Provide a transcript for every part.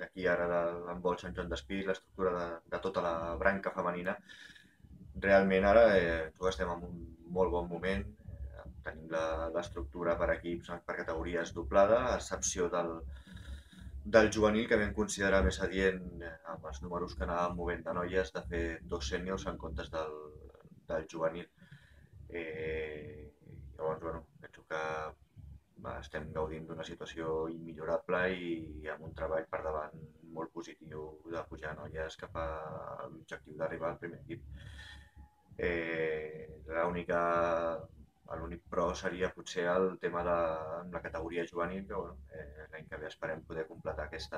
d'aquí ara de l'handbol Sant Joan Despí, l'estructura de tota la branca femenina, realment ara estem en un molt bon moment. Tenim l'estructura per equips, per categories doblada, a excepció del juvenil, que vam considerar més adient, amb els números que anàvem movent de noies, de fer 2 sèniors en comptes del juvenil. Llavors, bueno, penso que estem gaudint d'una situació immillorable i amb un treball per davant molt positiu de pujar noies cap a l'objectiu d'arribar al primer equip. L'únic pro seria potser el tema de la categoria juvenil, que bueno, l'any que ve esperem poder completar aquest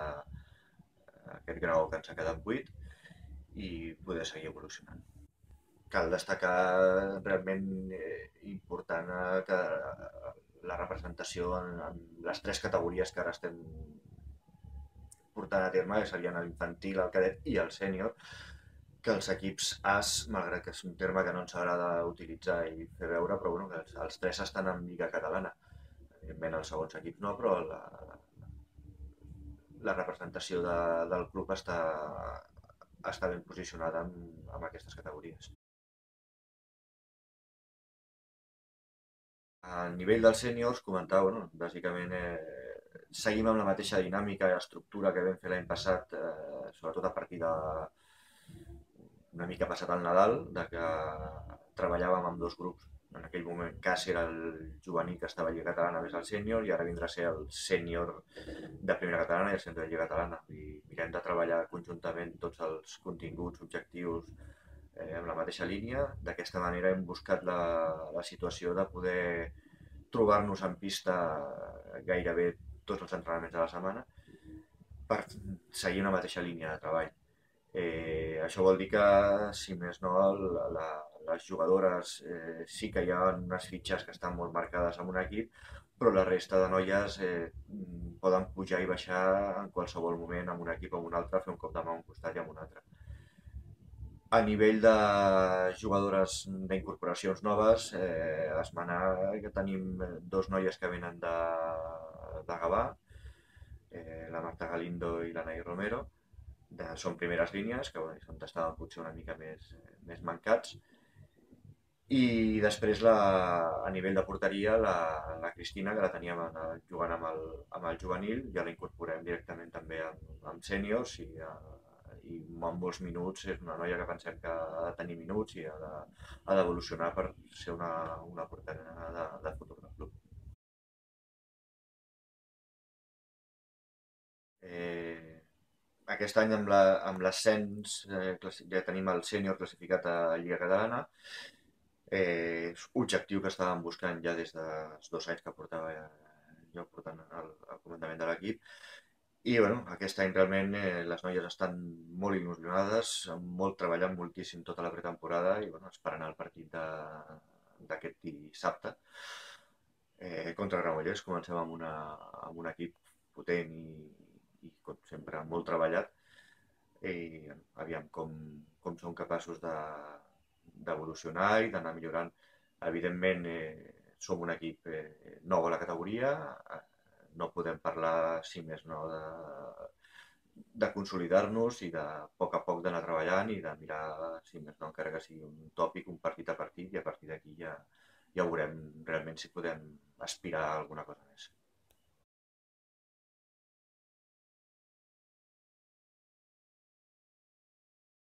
grau que ens ha quedat buit i poder seguir evolucionant. Cal destacar realment important que la representació en les 3 categories que ara estem portant a terme, que serien l'infantil, el cadet i el sènior, que els equips As, malgrat que és un terme que no ens agrada utilitzar i fer veure, però bueno, que els 3 estan en Lliga Catalana. Evidentment els segons equips no, però la representació del club està ben posicionada en aquestes categories. A nivell dels sèniors, comentava, bueno, bàsicament seguim amb la mateixa dinàmica i estructura que vam fer l'any passat, sobretot a partir de una mica passat el Nadal, de que treballàvem amb 2 grups. En aquell moment Cas era el juvenil que estava a Lliga Catalana més el sènior i ara vindrà a ser el sènior de Primera Catalana i el sènior de Lliga Catalana. I mirem de treballar conjuntament tots els continguts, objectius, amb la mateixa línia. D'aquesta manera hem buscat la situació de poder trobar-nos en pista gairebé tots els entrenaments de la setmana per seguir una mateixa línia de treball. Això vol dir que, si més no, les jugadores sí que hi ha unes fitxes que estan molt marcades en un equip, però la resta de noies poden pujar i baixar en qualsevol moment amb un equip o amb un altre, fer un cop de mà a un costat i amb un altre. A nivell de jugadores d'incorporacions noves, esmenar que tenim 2 noies que venen de Gavà, la Marta Galindo i la Nay Romero, són primeres línies, que bueno, on estaven potser una mica més mancats. I després, a nivell de porteria, la Cristina, que la teníem jugant amb el juvenil, ja la incorporem directament també amb sèniors i amb molts minuts. És una noia que pensem que ha de tenir minuts i ha d'evolucionar per ser una portera de futur del club. Aquest any amb l'ascens ja tenim el sènior classificat a Lliga Catalana, objectiu que estàvem buscant ja des dels 2 anys que portava jo portant el comandament de l'equip. I bueno, aquest any realment les noies estan molt il·lusionades, han treballant moltíssim tota la pretemporada i bueno, esperant el partit d'aquest dissabte contra Granollers. Comencem amb un equip potent i com sempre molt treballat i aviam com som capaços d'evolucionar i d'anar millorant. Evidentment som un equip nou a la categoria, no podem parlar, si més no, de consolidar-nos i de poc a poc d'anar treballant i de mirar, si més no, encara que sigui un tòpic, un partit a partit, i a partir d'aquí ja veurem realment si podem aspirar a alguna cosa més.